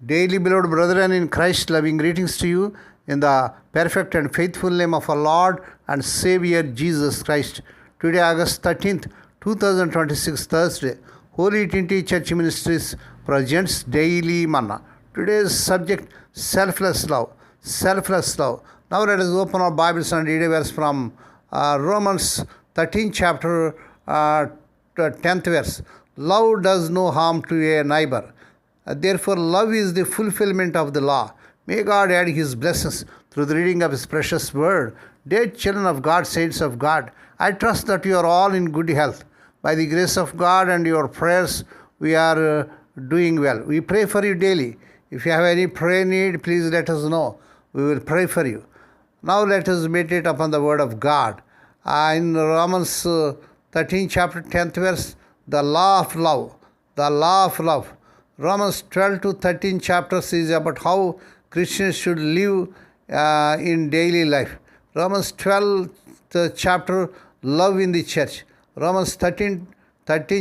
Daily, beloved brethren in Christ, loving greetings to you in the perfect and faithful name of our Lord and Savior Jesus Christ. Today, August 13th, 2026, Thursday, Holy Trinity Church Ministries presents Daily Manna. Today's subject, selfless love. Selfless love. Now let us open our Bibles and read a verse from Romans 13 chapter 10th verse. Love does no harm to a neighbor. Therefore, love is the fulfillment of the law. May God add His blessings through the reading of His precious word. Dear children of God, saints of God, I trust that you are all in good health. By the grace of God and your prayers, we are doing well. We pray for you daily. If you have any prayer need, please let us know. We will pray for you. Now let us meditate upon the word of God. In Romans 13 chapter 10th verse, the law of love. The law of love. Romans 12 to 13 chapters is about how Christians should live in daily life. Romans 12 chapter, love in the church. Romans 13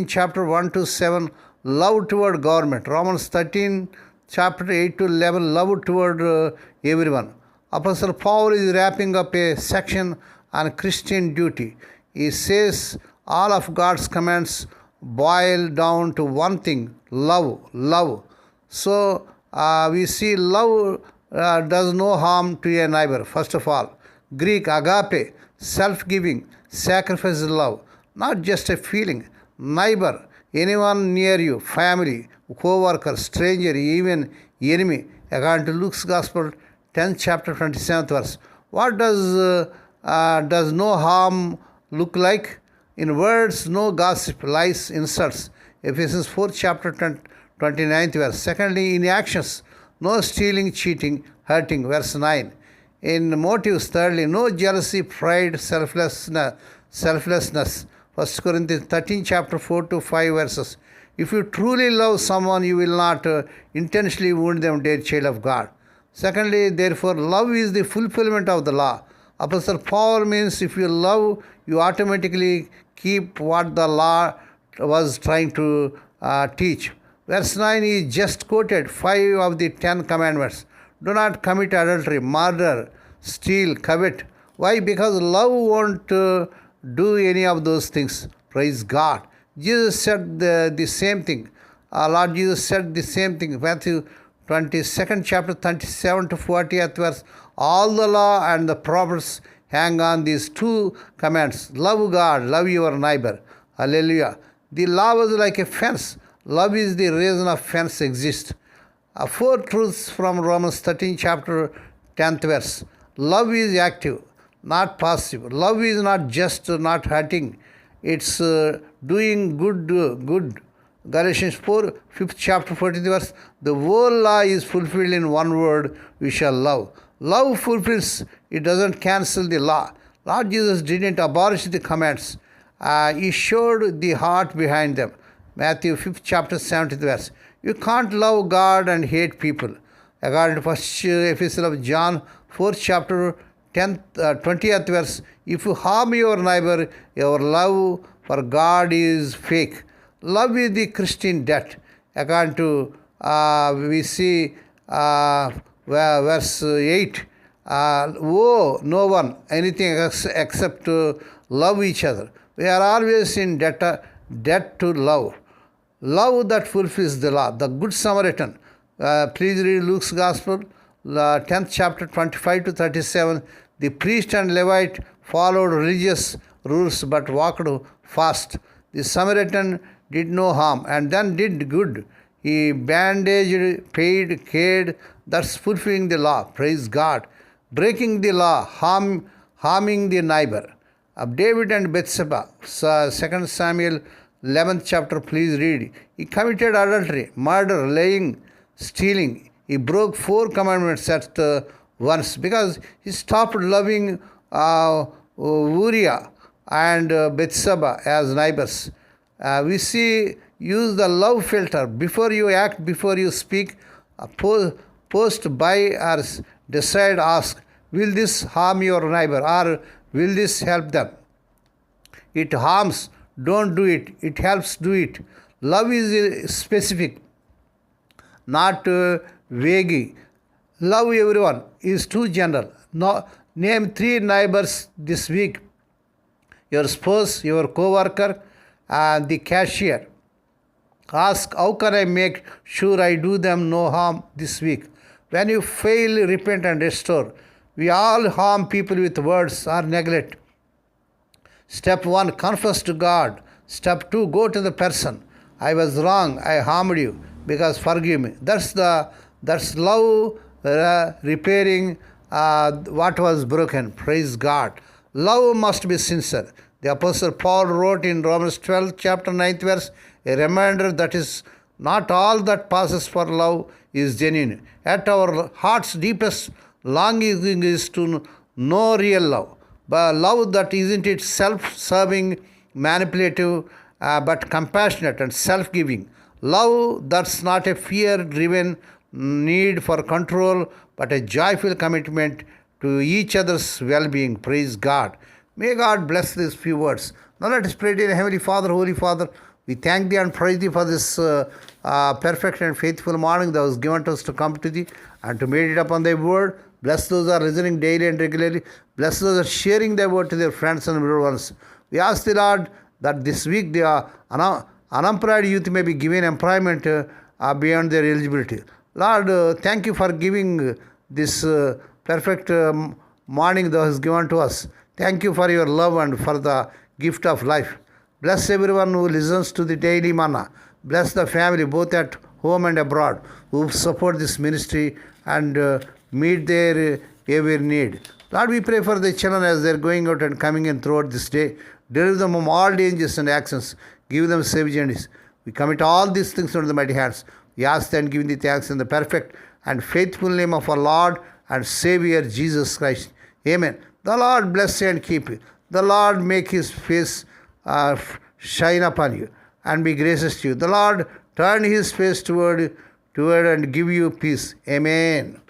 chapter 1 to 7, love toward government. Romans 13 chapter 8 to 11, love toward everyone. Apostle Paul is wrapping up a section on Christian duty. He says all of God's commands boil down to one thing, love. So we see love does no harm to a neighbor. First of all, Greek agape, self-giving, sacrificial love, not just a feeling. Neighbor, anyone near you, family, co-worker, stranger, even enemy. According to Luke's Gospel, 10th chapter 27th verse. What does no harm look like? In words, no gossip, lies, insults. Ephesians 4 chapter 29th verse. Secondly, in actions, no stealing, cheating, hurting. Verse 9. In motives, thirdly, no jealousy, pride, selflessness. 1 Corinthians 13 chapter 4 to 5 verses. If you truly love someone, you will not intentionally wound them, dear child of God. Secondly, therefore, love is the fulfillment of the law. Apostle Paul means if you love, you automatically keep what the law was trying to teach. Verse 9 is just quoted 5 of the 10 commandments. Do not commit adultery, murder, steal, covet. Why? Because love won't do any of those things. Praise God. Jesus said the same thing. Lord Jesus said the same thing. Matthew 22nd chapter 37 to 40th verse. All the law and the prophets hang on these two commands. Love God, love your neighbor. Hallelujah. The law was like a fence. Love is the reason of fence exists. 4 truths from Romans 13 chapter 10th verse. Love is active, not passive. Love is not just not hurting. It's doing good. Galatians 4, 5th chapter 40th verse. The whole law is fulfilled in one word, we shall love. Love fulfills, it doesn't cancel the law. Lord Jesus didn't abolish the commands. He showed the heart behind them. Matthew 5th chapter 70th verse. You can't love God and hate people. According to 1st epistle of John 4th chapter 20th verse. If you harm your neighbor, your love for God is fake. Love is the Christian debt. According to, we see verse 8, owe no one anything except to love each other. We are always in debt to love. Love that fulfills the law. The Good Samaritan. Please read Luke's Gospel, 10th chapter 25 to 37. The priest and Levite followed religious rules but walked fast. The Samaritan did no harm and then did good. He bandaged, paid, cared. That's fulfilling the law. Praise God. Breaking the law, harming the neighbor. Of David and Bathsheba, 2 Samuel 11th chapter, please read. He committed adultery, murder, lying, stealing. He broke 4 commandments at once because he stopped loving Uriah and Bathsheba as neighbors. We see, use the love filter. Before you act, before you speak, post, buy, or decide, ask, will this harm your neighbor or will this help them? It harms, don't do it. It helps, do it. Love is specific, not vague. Love everyone is too general. No, name 3 neighbors this week: your spouse, your co-worker, and the cashier. Ask, how can I make sure I do them no harm this week? When you fail, repent and restore. We all harm people with words or neglect. Step 1, confess to God. Step 2, go to the person. I was wrong, I harmed you, because forgive me. That's love repairing what was broken. Praise God. Love must be sincere. The Apostle Paul wrote in Romans 12, chapter 9th verse, a reminder that is not all that passes for love is genuine. At our heart's deepest longing is to know real love. But love that isn't it self-serving, manipulative, but compassionate and self-giving. Love that's not a fear-driven need for control, but a joyful commitment to each other's well-being. Praise God. May God bless these few words. Now let us pray, dear Heavenly Father, Holy Father. We thank Thee and praise Thee for this perfect and faithful morning that was given to us to come to Thee and to meditate upon Thy word. Bless those who are listening daily and regularly. Bless those who are sharing Thy word to their friends and loved ones. We ask Thee, Lord, that this week the unemployed youth may be given employment beyond their eligibility. Lord, thank You for giving this perfect morning that was given to us. Thank You for Your love and for the gift of life. Bless everyone who listens to the daily manna. Bless the family both at home and abroad who support this ministry and meet their every need. Lord, we pray for the children as they are going out and coming in throughout this day. Deliver them from all dangers and actions. Give them safe journeys. We commit all these things into the mighty hands. We ask and give Thee thanks in the perfect and faithful name of our Lord and Savior Jesus Christ. Amen. The Lord bless you and keep you. The Lord make His face shine upon you and be gracious to you. The Lord turn His face toward and give you peace. Amen.